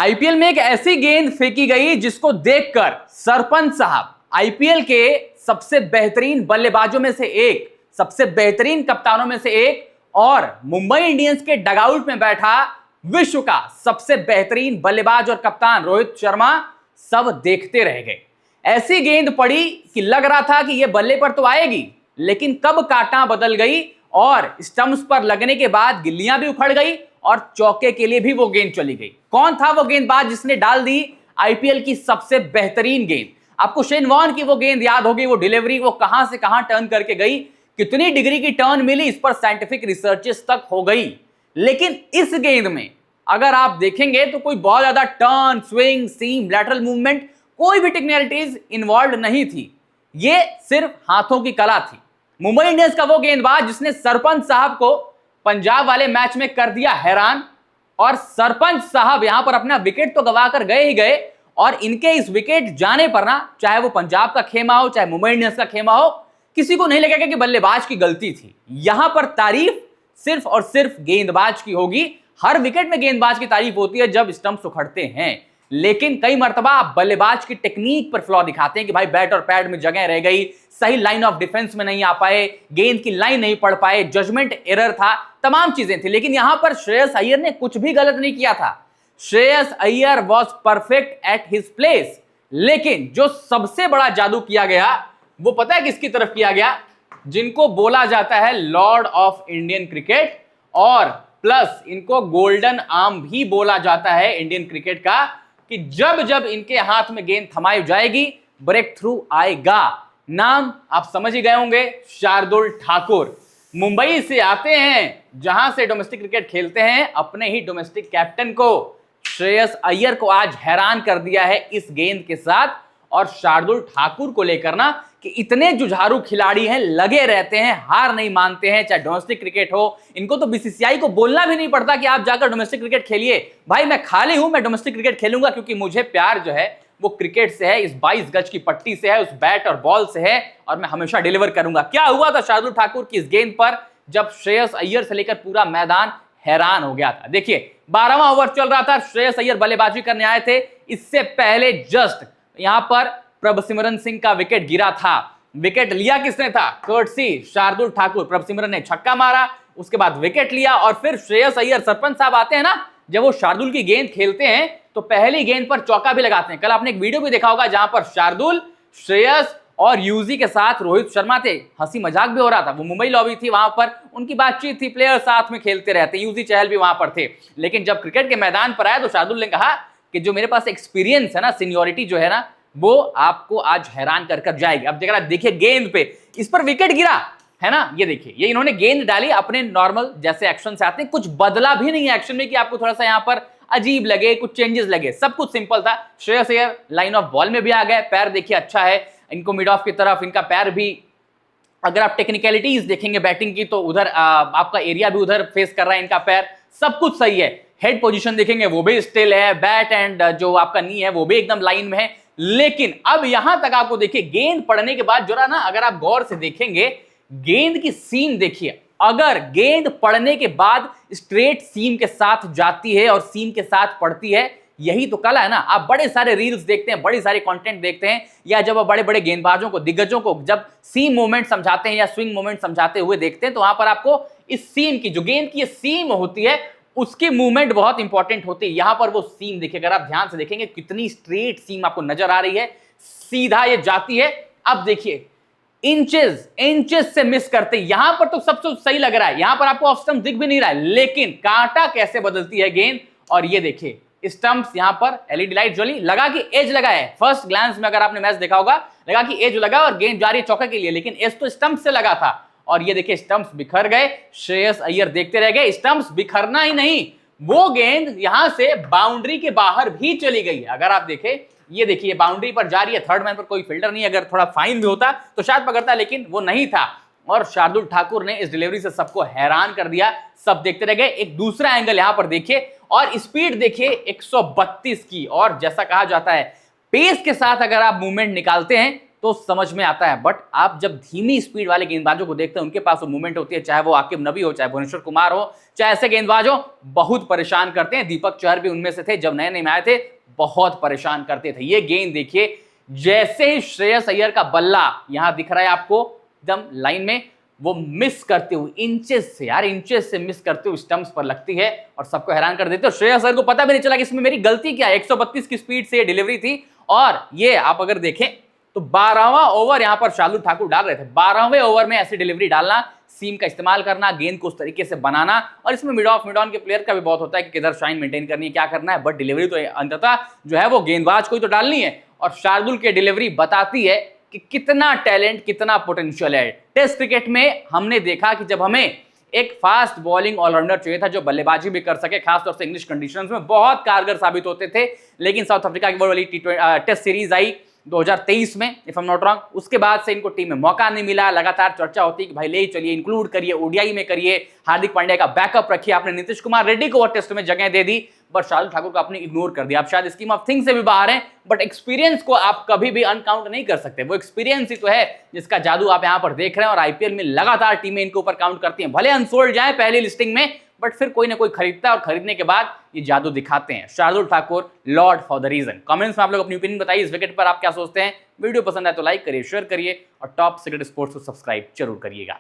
IPL में एक ऐसी गेंद फेंकी गई जिसको देखकर सरपंच साहब, आईपीएल के सबसे बेहतरीन बल्लेबाजों में से एक, सबसे बेहतरीन कप्तानों में से एक और मुंबई इंडियंस के डगआउट में बैठा विश्व का सबसे बेहतरीन बल्लेबाज और कप्तान रोहित शर्मा सब देखते रह गए। ऐसी गेंद पड़ी कि लग रहा था कि यह बल्ले पर तो आएगी, लेकिन कब कांटा बदल गई और स्टंप्स पर लगने के बाद गिल्लियां भी उखड़ गई और चौके के लिए भी वो गेंद चली गई। कौन था वो गेंदबाज जिसने डाल दी आईपीएल की सबसे बेहतरीन गेंद? आपको शेन वॉर्न की वो गेंद याद होगी, वो डिलीवरी, वो कहां से कहां टर्न करके गई, कितनी डिग्री की टर्न मिली, इस पर साइंटिफिक रिसर्चेस तक हो गई। लेकिन इस गेंद में अगर आप देखेंगे तो कोई बहुत ज्यादा टर्न, स्विंग, सीम, लैटरल मूवमेंट, कोई भी टेक्निकलिटीज इन्वॉल्व नहीं थी। ये सिर्फ हाथों की कला थी। मुंबई इंडियंस का वो गेंदबाज जिसने सरपंच साहब को पंजाब वाले मैच में कर दिया हैरान, और सरपंच साहब यहां पर अपना विकेट तो गवा कर गए ही गए, और इनके इस विकेट जाने पर ना, चाहे वो पंजाब का खेमा हो, चाहे मुंबई इंडियंस का खेमा हो, किसी को नहीं लगेगा कि बल्लेबाज की गलती थी। यहां पर तारीफ सिर्फ और सिर्फ गेंदबाज की होगी। हर विकेट में गेंदबाज की तारीफ होती है जब स्टंप्स उखड़ते हैं, लेकिन कई मर्तबा आप बल्लेबाज की टेक्निक पर फ्लॉ दिखाते हैं कि भाई बैट और पैड में जगह रह गई, सही लाइन ऑफ डिफेंस में नहीं आ पाए, गेंद की लाइन नहीं पढ़ पाए, जजमेंट एरर था, तमाम चीजें थी। लेकिन यहां पर श्रेयस अय्यर ने कुछ भी गलत नहीं किया था। Shreyas Iyer was perfect at his place. लेकिन जो सबसे बड़ा जादू किया गया वो पता है किसकी तरफ किया गया? जिनको बोला जाता है लॉर्ड ऑफ इंडियन क्रिकेट, और प्लस इनको गोल्डन आर्म भी बोला जाता है इंडियन क्रिकेट का, कि जब जब इनके हाथ में गेंद थमाई जाएगी ब्रेक थ्रू आएगा। नाम आप समझ ही गए होंगे, शार्दुल ठाकुर। मुंबई से आते हैं, जहां से डोमेस्टिक क्रिकेट खेलते हैं, अपने ही डोमेस्टिक कैप्टन को श्रेयस अय्यर को आज हैरान कर दिया है इस गेंद के साथ। और शार्दुल ठाकुर को लेकर ना, कि इतने जुझारू खिलाड़ी हैं, लगे रहते हैं, हार नहीं मानते हैं, चाहे डोमेस्टिक क्रिकेट हो। इनको तो बीसीसीआई को बोलना भी नहीं पड़ता कि आप जाकर डोमेस्टिक क्रिकेट खेलिए, भाई मैं खाली हूं, मैं डोमेस्टिक क्रिकेट खेलूंगा, क्योंकि मुझे प्यार जो है वो क्रिकेट से है, इस 22 गज की पट्टी से है, उस बैट और बॉल से है, और मैं हमेशा डिलीवर करूंगा। क्या हुआ था शार्दुल ठाकुर की इस गेंद पर, जब श्रेयस अय्यर से लेकर पूरा मैदान हैरान हो गया था। देखिए 12वां ओवर चल रहा था, श्रेयस अय्यर बल्लेबाजी करने आए थे। इससे पहले जस्ट यहां पर प्रभसिमरन सिंह का विकेट गिरा था। विकेट लिया किसने था? कर्टसी शार्दुल ठाकुर। प्रभसिमरन ने छक्का मारा, उसके बाद विकेट लिया, और फिर श्रेयस अय्यर, सरपंच साहब आते हैं ना, जब वो शार्दुल की गेंद खेलते हैं तो पहली गेंद पर चौका भी लगाते हैं। कल आपने एक वीडियो भी देखा होगा जहां पर शार्दुल, श्रेयस और यूजी के साथ रोहित शर्मा थे, हंसी मजाक भी हो रहा था। वो मुंबई लॉबी थी, वहां पर उनकी बातचीत थी, प्लेयर साथ में खेलते रहते, यूजी चहल भी वहां पर थे। लेकिन जब क्रिकेट के मैदान पर आया तो शार्दुल ने कहा कि जो मेरे पास एक्सपीरियंस है ना, सीनियोरिटी जो है ना, वो आपको आज हैरान कर जाएगी। अब जरा देखिए गेंद पे, इस पर विकेट गिरा है ना, ये देखिए, ये इन्होंने गेंद डाली अपने नॉर्मल जैसे एक्शन से आते हैं, कुछ बदला भी नहीं है एक्शन में कि आपको थोड़ा सा यहां पर अजीब लगे, कुछ चेंजेस लगे, सब कुछ सिंपल था। Shreyas Iyer line of ball में भी आ गए, पैर देखिए अच्छा है इनको, मिड ऑफ की तरफ इनका पैर भी, अगर आप टेक्निकलिटीज देखेंगे बैटिंग की तो उधर आपका एरिया भी उधर फेस कर रहा है, इनका पैर सब कुछ सही है। हेड पोजीशन देखेंगे वो भी स्टिल है, बैट एंड जो आपका नी है वो भी एकदम लाइन में है। लेकिन अब यहां तक आपको देखिए गेंद पड़ने के बाद जरा ना, अगर आप गौर से देखेंगे गेंद की सीम देखिए, अगर गेंद पड़ने के बाद स्ट्रेट सीम के साथ जाती है और सीम के साथ पड़ती है, यही तो कला है ना। आप बड़े सारे रील्स देखते हैं, बड़ी सारे कंटेंट देखते हैं, या जब आप बड़े बड़े गेंदबाजों को, दिग्गजों को जब सीम मूवमेंट समझाते हैं या स्विंग मूवमेंट समझाते हुए देखते हैं, तो वहां पर आपको इस सीम की, जो गेंद की सीम होती है, उसकी मूवमेंट बहुत इंपॉर्टेंट होती है। यहां पर वो सीम देखिए, अगर आप ध्यान से देखेंगे कितनी स्ट्रेट सीम आपको नजर आ रही है, सीधा ये जाती है। अब देखिए इंचेस से मिस करते, यहां पर तो सब सही लग रहा है, यहां पर आपको ऑफ स्टंप दिख भी नहीं रहा है, लेकिन कांटा कैसे बदलती है गेंद। और ये देखिए स्टंप्स, यहां पर एलईडी लाइट जली, लगा कि एज लगा है। फर्स्ट ग्लांस में अगर आपने मैच देखा होगा, लगा कि एज लगा और गेंद जा रही है चौके के लिए, लेकिन एज तो स्टंप से लगा था। और ये देखिए स्टंप्स बिखर गए, श्रेयस अय्यर देखते रह गए। स्टंप्स बिखरना ही नहीं, वो गेंद यहां से बाउंड्री के बाहर भी चली गई। अगर आप देखें, ये देखिए बाउंड्री पर जा रही है, थर्ड मैन पर कोई फील्डर नहीं, अगर थोड़ा फाइन भी होता तो शायद पकड़ता, लेकिन वो नहीं था। और शार्दुल ठाकुर ने इस डिलीवरी से सबको हैरान कर दिया, सब देखते रह गए। एक दूसरा एंगल यहां पर देखिए, और स्पीड देखिए 132 की, और जैसा कहा जाता है पेस के साथ अगर आप मूवमेंट निकालते हैं तो समझ में आता है। बट आप जब धीमी स्पीड वाले गेंदबाजों को देखते हैं, उनके पास वो मूवमेंट होती है, चाहे वो आकिब नबी हो, चाहे भुवनेश्वर कुमार हो, चाहे ऐसे गेंदबाज हो, बहुत परेशान करते हैं। दीपक चहर भी उनमें से थे, जब नए नए आए थे बहुत परेशान करते थे। ये गेंद देखिए, जैसे ही श्रेयस अय्यर का बल्ला यहां दिख रहा है आपको एकदम लाइन में, वो मिस करते हुए इंचेस से, यार इंचेस से मिस करते हुए स्टंप्स पर लगती है और सबको हैरान कर देते हो। श्रेयस अय्यर को पता भी नहीं चला कि इसमें मेरी गलती क्या है। 132 की स्पीड से डिलीवरी थी और ये आप अगर देखें तो 12वां ओवर यहां पर शार्दुल ठाकुर डाल रहे थे। 12वें ओवर में ऐसी डिलीवरी डालना, सीम का इस्तेमाल करना, गेंद को उस तरीके से बनाना, और इसमें मिड ऑन के प्लेयर का भी बहुत होता है कि किधर शाइन मेंटेन करनी है, क्या करना है, बट डिलीवरी तो अंततः जो है वो गेंदबाज को ही तो डालनी है। और शार्दुल की डिलीवरी बताती है कि कितना टैलेंट, कितना पोटेंशियल है। टेस्ट क्रिकेट में हमने देखा कि जब हमें एक फास्ट बॉलिंग ऑलराउंडर चाहिए था जो बल्लेबाजी भी कर सके, खासतौर से इंग्लिश कंडीशंस में बहुत कारगर साबित होते थे। लेकिन साउथ अफ्रीका की वो वाली टेस्ट सीरीज आई 2023 में, if I am not wrong, उसके बाद से इनको टीम में मौका नहीं मिला। लगातार चर्चा होती कि भाई ले चलिए, इंक्लूड करिए, ओडीआई में करिए, हार्दिक पांड्या का बैकअप रखिए। आपने नीतीश कुमार रेड्डी को टेस्ट में जगह दे दी, बट शार्दुल ठाकुर को आपने इग्नोर कर दिया। आप शायद स्कीम ऑफ थिंग्स से भी बाहर हैं, बट एक्सपीरियंस को आप कभी भी अनकाउंट नहीं कर सकते। वो एक्सपीरियंस ही तो है जिसका जादू आप यहां पर देख रहे हैं। और आईपीएल में लगातार टीमें इनके ऊपर काउंट करती हैं, भले अनसोल्ड जाए पहली लिस्टिंग में, बट फिर कोई ना कोई खरीदता है और खरीदने के बाद ये जादू दिखाते हैं। Shardul Thakur, lord for the reason. Comments में आप लोग अपनी ओपिनियन बताइए इस विकेट पर आप क्या सोचते हैं। वीडियो पसंद आए तो लाइक करिए, शेयर करिए और टॉप सीक्रेट स्पोर्ट्स को सब्सक्राइब जरूर करिएगा।